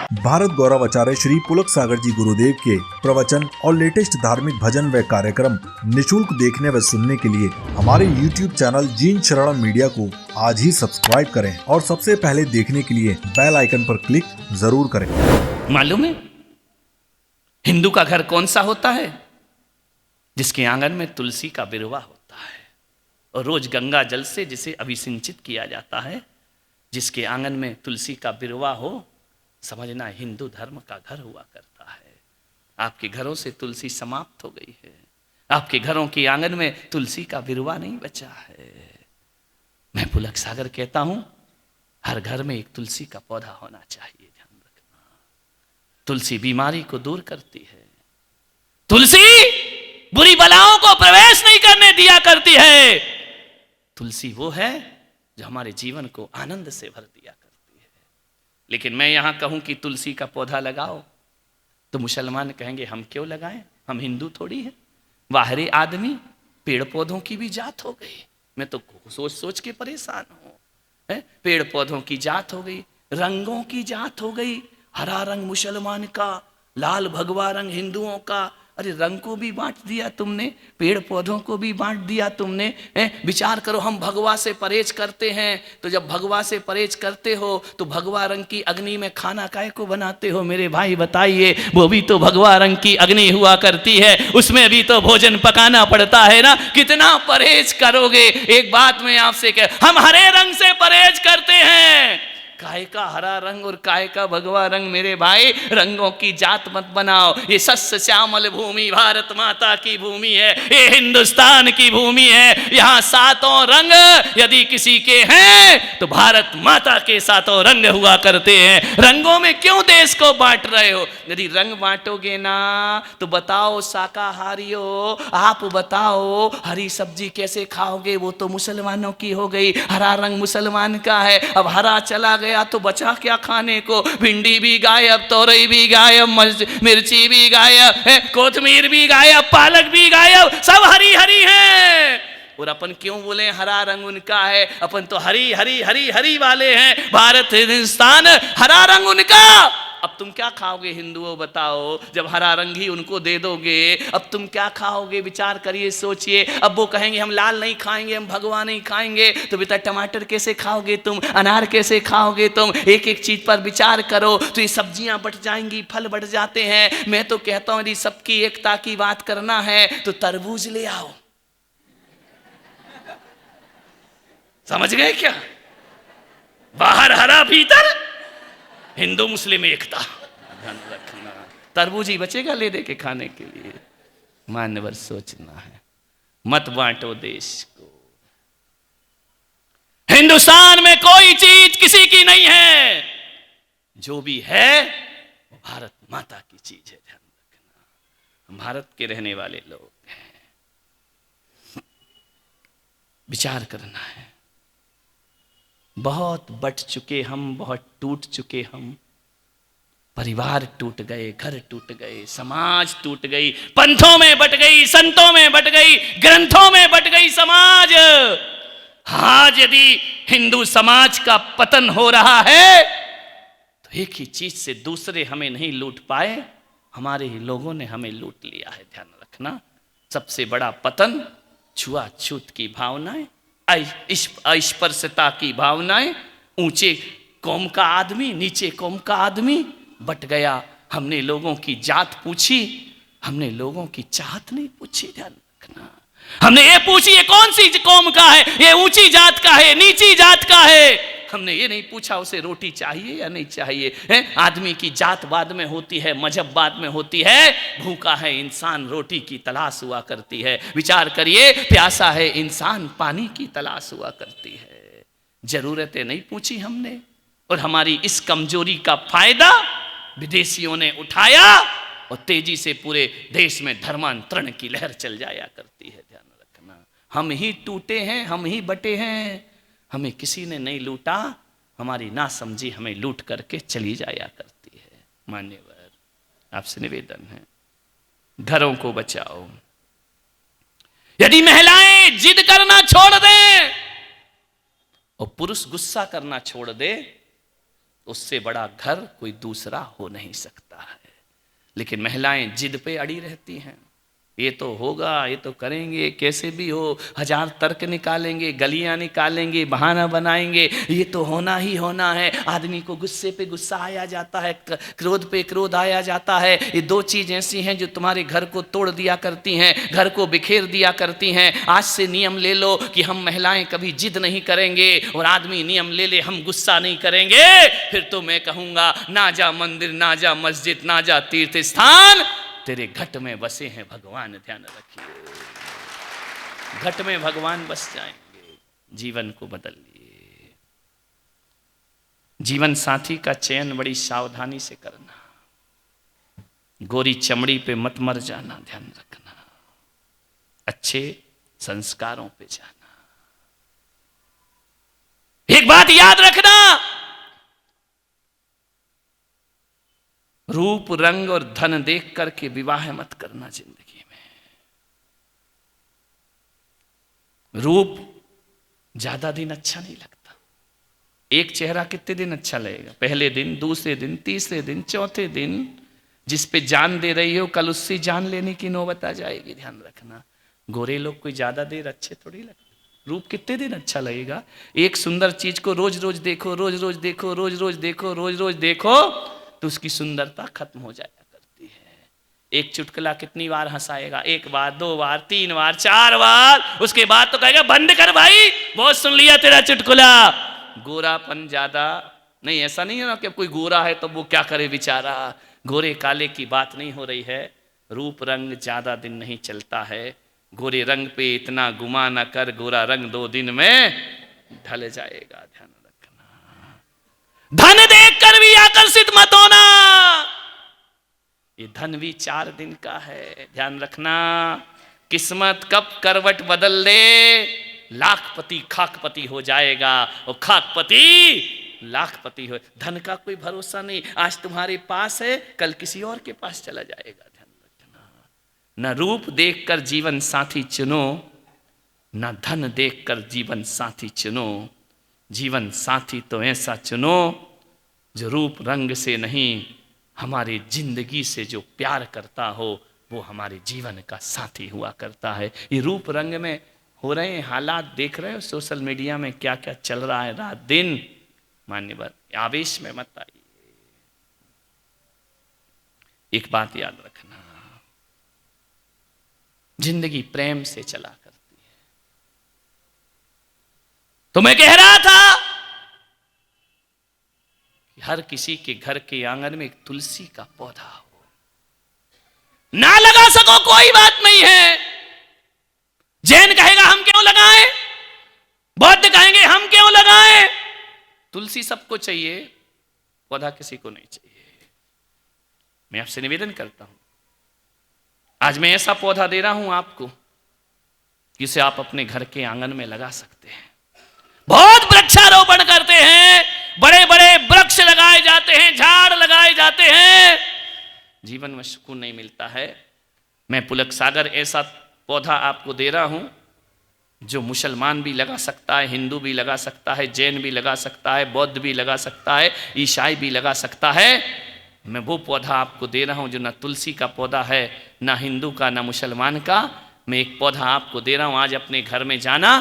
भारत गौरव आचार्य श्री पुलक सागर जी गुरुदेव के प्रवचन और लेटेस्ट धार्मिक भजन व कार्यक्रम निशुल्क देखने व सुनने के लिए हमारे YouTube चैनल जीन शरणम मीडिया को आज ही सब्सक्राइब करें और सबसे पहले देखने के लिए बेल आइकन पर क्लिक जरूर करें। मालूम है हिंदू का घर कौन सा होता है? जिसके आंगन में तुलसी का बिरवा होता है और रोज गंगा जल से जिसे अभिसिंचित किया जाता है। जिसके आंगन में तुलसी का बिरवा हो, समझना हिंदू धर्म का घर हुआ करता है। आपके घरों से तुलसी समाप्त हो गई है, आपके घरों के आंगन में तुलसी का बिरवा नहीं बचा है। मैं पुलक सागर कहता हूं, हर घर में एक तुलसी का पौधा होना चाहिए। ध्यान रखना, तुलसी बीमारी को दूर करती है। तुलसी बुरी बलाओं को प्रवेश नहीं करने दिया करती है। तुलसी वो है जो हमारे जीवन को आनंद से भर दिया करती है। लेकिन मैं यहां कहूं कि तुलसी का पौधा लगाओ तो मुसलमान कहेंगे हम क्यों लगाएं, हम हिंदू थोड़ी हैं। बाहरी आदमी, पेड़ पौधों की भी जात हो गई। मैं तो सोच सोच के परेशान हूं। पेड़ पौधों की जात हो गई, रंगों की जात हो गई। हरा रंग मुसलमान का, लाल भगवा रंग हिंदुओं का। अरे रंग को भी बांट दिया तुमने, पेड़ पौधों को भी बांट दिया तुमने। विचार करो, हम भगवा से परहेज करते हैं, तो जब भगवा से परहेज करते हो तो भगवा रंग की अग्नि में खाना काहे को बनाते हो? मेरे भाई बताइए, वो भी तो भगवा रंग की अग्नि हुआ करती है, उसमें भी तो भोजन पकाना पड़ता है ना। कितना परहेज करोगे? एक बात मैं आपसे कह, हम हरे रंग से परहेज करते हैं। काय का हरा रंग और काय का भगवा रंग? मेरे भाई रंगों की जात मत बनाओ। ये सस्य श्यामल भूमि भारत माता की भूमि है, ये हिंदुस्तान की भूमि है। यहाँ सातों रंग यदि किसी के हैं तो भारत माता के सातों रंग हुआ करते हैं। रंगों में क्यों देश को बांट रहे हो? यदि रंग बांटोगे ना तो बताओ शाकाहारियों, आप बताओ हरी सब्जी कैसे खाओगे? वो तो मुसलमानों की हो गई, हरा रंग मुसलमान का है। अब हरा चला गया तो बचा क्या खाने को? भिंडी भी गायब, तोरई भी गायब, मिर्ची भी गायब, कोथमीर भी गायब, पालक भी गायब, सब हरी हरी है। और अपन क्यों बोले हरा रंग उनका है? अपन तो हरी हरी हरी हरी वाले हैं। भारत हिंदुस्तान, हरा रंग उनका। अब तुम क्या खाओगे हिंदुओं, बताओ? जब हरा रंग ही उनको दे दोगे, अब तुम क्या खाओगे? विचार करिए, सोचिए। अब वो कहेंगे हम लाल नहीं खाएंगे, हम भगवा नहीं खाएंगे, तो बेटा टमाटर कैसे खाओगे तुम? अनार कैसे खाओगे तुम? एक एक चीज पर विचार करो तो ये सब्जियां बढ़ जाएंगी, फल बढ़ जाते हैं। मैं तो कहता हूं यदि सबकी एकता की बात करना है तो तरबूज ले आओ। समझ गए क्या? बाहर हरा, भीतर हिंदू मुस्लिम एकता। ध्यान रखना, तरबूज ही बचेगा ले दे के खाने के लिए। मान्यवर सोचना है, मत बांटो देश को। हिंदुस्तान में कोई चीज किसी की नहीं है, जो भी है वो भारत माता की चीज है। ध्यान रखना, हम भारत के रहने वाले लोग हैं। विचार करना है, बहुत बट चुके हम, बहुत टूट चुके हम। परिवार टूट गए, घर टूट गए, समाज टूट गई, पंथों में बट गई, संतों में बट गई, ग्रंथों में बट गई समाज। आज यदि हिंदू समाज का पतन हो रहा है तो एक ही चीज से दूसरे हमें नहीं लूट पाए, हमारे ही लोगों ने हमें लूट लिया है। ध्यान रखना, सबसे बड़ा पतन छुआछूत की भावनाएं, अस्पृश्यता की भावनाएं। ऊंचे कौम का आदमी, नीचे कौम का आदमी बट गया। हमने लोगों की जात पूछी, हमने लोगों की चाहत नहीं पूछी। ध्यान रखना, हमने ये पूछी ये कौन सी कौम का है, ये ऊंची जात का है, नीची जात का है। हमने ये नहीं पूछा उसे रोटी चाहिए या नहीं चाहिए है? आदमी की जात बाद में होती है, मजहब बाद में होती है। भूखा है इंसान, रोटी की तलाश हुआ करती है। विचार करिए, प्यासा है इंसान, पानी की तलाश हुआ करती है। जरूरतें नहीं पूछी हमने, और हमारी इस कमजोरी का फायदा विदेशियों ने उठाया और तेजी से पूरे देश में धर्मांतरण की लहर चल जाया करती है। ध्यान रखना, हम ही टूटे हैं, हम ही बटे हैं, हमें किसी ने नहीं लूटा। हमारी नासमझी हमें लूट करके चली जाया करती है। मान्यवर, आपसे निवेदन है, घरों को बचाओ। यदि महिलाएं जिद करना छोड़ दें और पुरुष गुस्सा करना छोड़ दे उससे बड़ा घर कोई दूसरा हो नहीं सकता है। लेकिन महिलाएं जिद पे अड़ी रहती हैं, ये तो होगा, ये तो करेंगे, कैसे भी हो, हजार तर्क निकालेंगे, गलियां निकालेंगे, बहाना बनाएंगे, ये तो होना ही होना है। आदमी को गुस्से पे गुस्सा आया जाता है, क्रोध पे क्रोध आया जाता है। ये दो चीज ऐसी हैं जो तुम्हारे घर को तोड़ दिया करती हैं, घर को बिखेर दिया करती हैं। आज से नियम ले लो कि हम महिलाएं कभी जिद नहीं करेंगे, और आदमी नियम ले ले हम गुस्सा नहीं करेंगे। फिर तो मैं कहूंगा, ना जा मंदिर, ना जा मस्जिद, ना जा तीर्थ स्थान, तेरे घट में बसे हैं भगवान, ध्यान रखिए। घट में भगवान बस जाएंगे। जीवन को बदलिए। जीवन साथी का चयन बड़ी सावधानी से करना। गोरी चमड़ी पे मत मर जाना, ध्यान रखना। अच्छे संस्कारों पे जाना। एक बात याद रखना, रूप रंग और धन देख करके विवाह मत करना जिंदगी में। रूप ज्यादा दिन अच्छा नहीं लगता। एक चेहरा कितने दिन अच्छा लगेगा? पहले दिन, दूसरे दिन, तीसरे दिन, चौथे दिन। जिस पे जान दे रही हो कल उससे जान लेने की नौबत आ जाएगी, ध्यान रखना। गोरे लोग कोई ज्यादा देर अच्छे थोड़ी लगते। रूप कितने दिन अच्छा लगेगा? एक सुंदर चीज को रोज रोज देखो, रोज रोज देखो, रोज रोज देखो, रोज रोज देखो, तो उसकी सुंदरता खत्म हो जाया करती है। एक चुटकुला कितनी बार हंसाएगा? एक बार, दो बार, तीन बार, चार बार, उसके बाद तो कहेगा बंद कर भाई, बहुत सुन लिया तेरा चुटकुला। गोरापन ज्यादा नहीं, ऐसा नहीं है ना कि कोई गोरा है तो वो क्या करे बेचारा। गोरे काले की बात नहीं हो रही है। रूप रंग ज्यादा दिन नहीं चलता है। गोरे रंग पे इतना गुमा न कर, गोरा रंग 2 दिन में ढल जाएगा, ध्यान रखना। धन देखकर भी आकर्षित मत होना। ये धन भी 4 दिन का है, ध्यान रखना। किस्मत कब करवट बदल दे, लाखपति खाकपति हो जाएगा, और खाकपति लाखपति हो। धन का कोई भरोसा नहीं। आज तुम्हारे पास है, कल किसी और के पास चला जाएगा, ध्यान रखना। न रूप देखकर जीवन साथी चुनो, न धन देखकर जीवन साथी चुनो। जीवन साथी तो ऐसा चुनो जो रूप रंग से नहीं, हमारी जिंदगी से जो प्यार करता हो, वो हमारे जीवन का साथी हुआ करता है। ये रूप रंग में हो रहे हैं हालात देख रहे हो, सोशल मीडिया में क्या क्या चल रहा है रात दिन। मान्यवर, आवेश में मत आइए। एक बात याद रखना, जिंदगी प्रेम से चला करती है। तो मैं कह रहा था कि हर किसी के घर के आंगन में एक तुलसी का पौधा हो। ना लगा सको कोई बात नहीं है। जैन कहेगा हम क्यों लगाएं, बौद्ध कहेंगे हम क्यों लगाएं। तुलसी सबको चाहिए, पौधा किसी को नहीं चाहिए। मैं आपसे निवेदन करता हूं, आज मैं ऐसा पौधा दे रहा हूं आपको, जिसे आप अपने घर के आंगन में लगा सकते हैं। बहुत वृक्षारोपण करते हैं, बड़े बड़े वृक्ष लगाए जाते हैं, झाड़ लगाए जाते हैं, जीवन में सुकून नहीं मिलता है। मैं पुलक सागर ऐसा पौधा आपको दे रहा हूं जो मुसलमान भी लगा सकता है, हिंदू भी लगा सकता है, जैन भी लगा सकता है, बौद्ध भी लगा सकता है, ईसाई भी लगा सकता है। मैं वो पौधा आपको दे रहा हूं जो ना तुलसी का पौधा है, ना हिंदू का, ना मुसलमान का। मैं एक पौधा आपको दे रहा हूं। आज अपने घर में जाना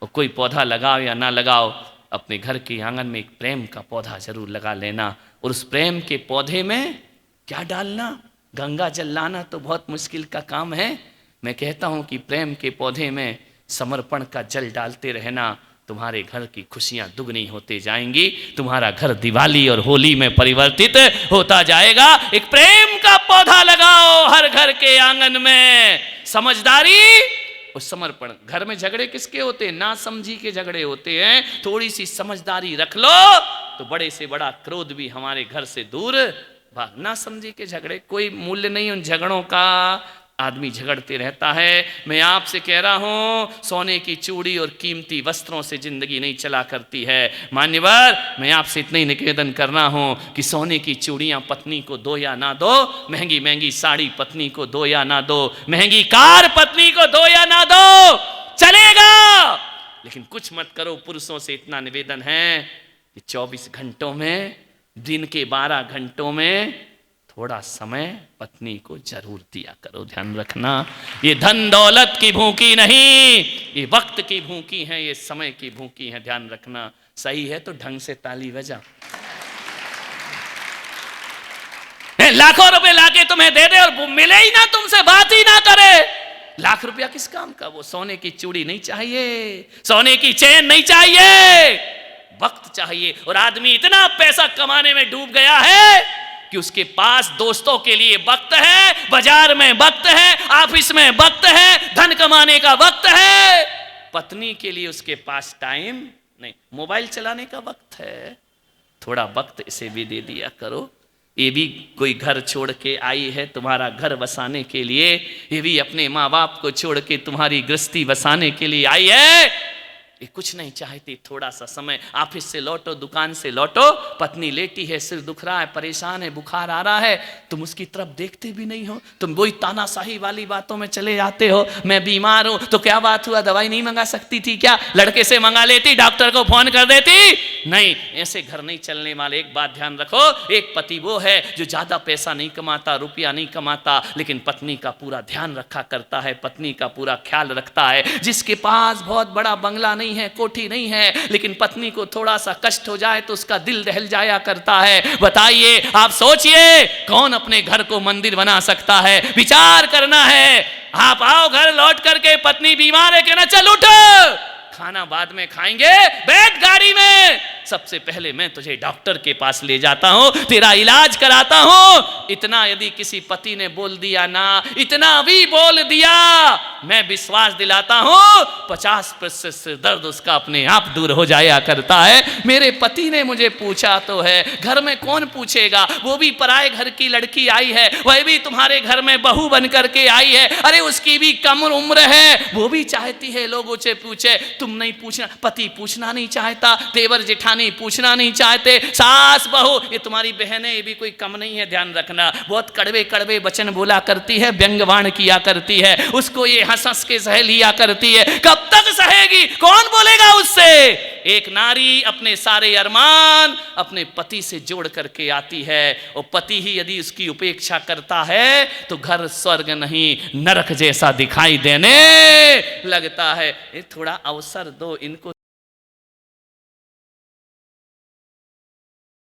और कोई पौधा लगाओ या ना लगाओ, अपने घर के आंगन में एक प्रेम का पौधा जरूर लगा लेना। और उस प्रेम के पौधे में क्या डालना, गंगा जल लाना तो बहुत मुश्किल का काम है। मैं कहता हूं कि प्रेम के पौधे में समर्पण का जल डालते रहना, तुम्हारे घर की खुशियां दुगनी होते जाएंगी। तुम्हारा घर दिवाली और होली में परिवर्तित होता जाएगा। एक प्रेम का पौधा लगाओ हर घर के आंगन में। समझदारी और समर्पण। घर में झगड़े किसके होते हैं? ना समझी के झगड़े होते हैं। थोड़ी सी समझदारी रख लो तो बड़े से बड़ा क्रोध भी हमारे घर से दूर भाग। ना समझी के झगड़े, कोई मूल्य नहीं उन झगड़ों का। आदमी झगड़ते रहता है। मैं आपसे कह रहा हूं, सोने की चूड़ी और कीमती वस्त्रों से जिंदगी नहीं चला करती है। मान्यवर, मैं आपसे इतना ही निवेदन कर रहा हूं कि सोने की चूड़ियां पत्नी को दो या ना दो, महंगी महंगी साड़ी पत्नी को दो या ना दो, महंगी कार पत्नी को दो या ना दो, चलेगा, लेकिन कुछ मत करो। पुरुषों से इतना निवेदन है कि 24 घंटों में दिन के 12 घंटों में थोड़ा समय पत्नी को जरूर दिया करो। ध्यान रखना, ये धन दौलत की भूखी नहीं, ये वक्त की भूखी है, ये समय की भूखी है। ध्यान रखना। सही है तो ढंग से ताली बजा। लाखों रुपए लाके तुम्हें दे दे और मिले ही ना, तुमसे बात ही ना करे। लाख रुपया किस काम का? वो सोने की चूड़ी नहीं चाहिए, सोने की चेन नहीं चाहिए, वक्त चाहिए। और आदमी इतना पैसा कमाने में डूब गया है कि उसके पास दोस्तों के लिए वक्त है, बाजार में वक्त है, ऑफिस में वक्त है, धन कमाने का वक्त है, पत्नी के लिए उसके पास टाइम नहीं। मोबाइल चलाने का वक्त है, थोड़ा वक्त इसे भी दे दिया करो। ये भी कोई घर छोड़ के आई है तुम्हारा घर बसाने के लिए, ये भी अपने माँ बाप को छोड़ के तुम्हारी गृहस्थी बसाने के लिए आई है। ये कुछ नहीं चाहती, थोड़ा सा समय, ऑफिस से लौटो, दुकान से लौटो, पत्नी लेटी है, सिर दुख रहा है, परेशान है, बुखार आ रहा है, तुम उसकी तरफ देखते भी नहीं हो, तुम वही तानाशाही वाली बातों में चले जाते हो। मैं बीमार हूं तो क्या बात हुआ, दवाई नहीं मंगा सकती थी क्या? लड़के से मंगा लेती, डॉक्टर को फोन कर देती। नहीं, ऐसे घर नहीं चलने वाले। एक बात ध्यान रखो, एक पति वो है जो ज्यादा पैसा नहीं कमाता, रुपया नहीं कमाता, लेकिन पत्नी का पूरा ध्यान रखा करता है, पत्नी का पूरा ख्याल रखता है। जिसके पास बहुत बड़ा बंगला नहीं है, कोठी नहीं है, लेकिन पत्नी को थोड़ा सा कष्ट हो जाए तो उसका दिल दहल जाया करता है। बताइए, आप सोचिए, कौन अपने घर को मंदिर बना सकता है? विचार करना है। आप आओ घर लौट करके, पत्नी बीमार है, कहना चल उठ, खाना बाद में खाएंगे, बैठ गाड़ी में, सबसे पहले मैं तुझे डॉक्टर के पास ले जाता हूं, तेरा इलाज कराता हूं। इतना यदि किसी पति ने बोल दिया ना, इतना भी बोल दिया, मैं विश्वास दिलाता हूं 50% से दर्द उसका अपने आप दूर हो जाया करता है। मेरे पति ने मुझे पूछा तो है, घर में कौन पूछेगा? वो भी पराए घर की लड़की आई है, वह भी तुम्हारे घर में बहू बन करके आई है। अरे उसकी भी कम उम्र है, वो भी चाहती है लोग उसे पूछे। तुम नहीं पूछना, पति पूछना नहीं चाहता, देवर जेठानी पूछना नहीं चाहते, सास बहू, ये तुम्हारी बहनें, ये भी कोई कम नहीं है। ध्यान रखना, बहुत कड़वे कड़वे वचन बोला करती है, व्यंग्यवाण किया करती है, उसको ये हंस हंस के सह लिया करती है। कब तक सहेगी? कौन बोलेगा उससे? एक नारी अपने सारे अरमान अपने पति से जोड़ करके आती है, और पति ही यदि उसकी उपेक्षा करता है तो घर स्वर्ग नहीं नरक जैसा दिखाई देने लगता है। थोड़ा अवसर दो, इनको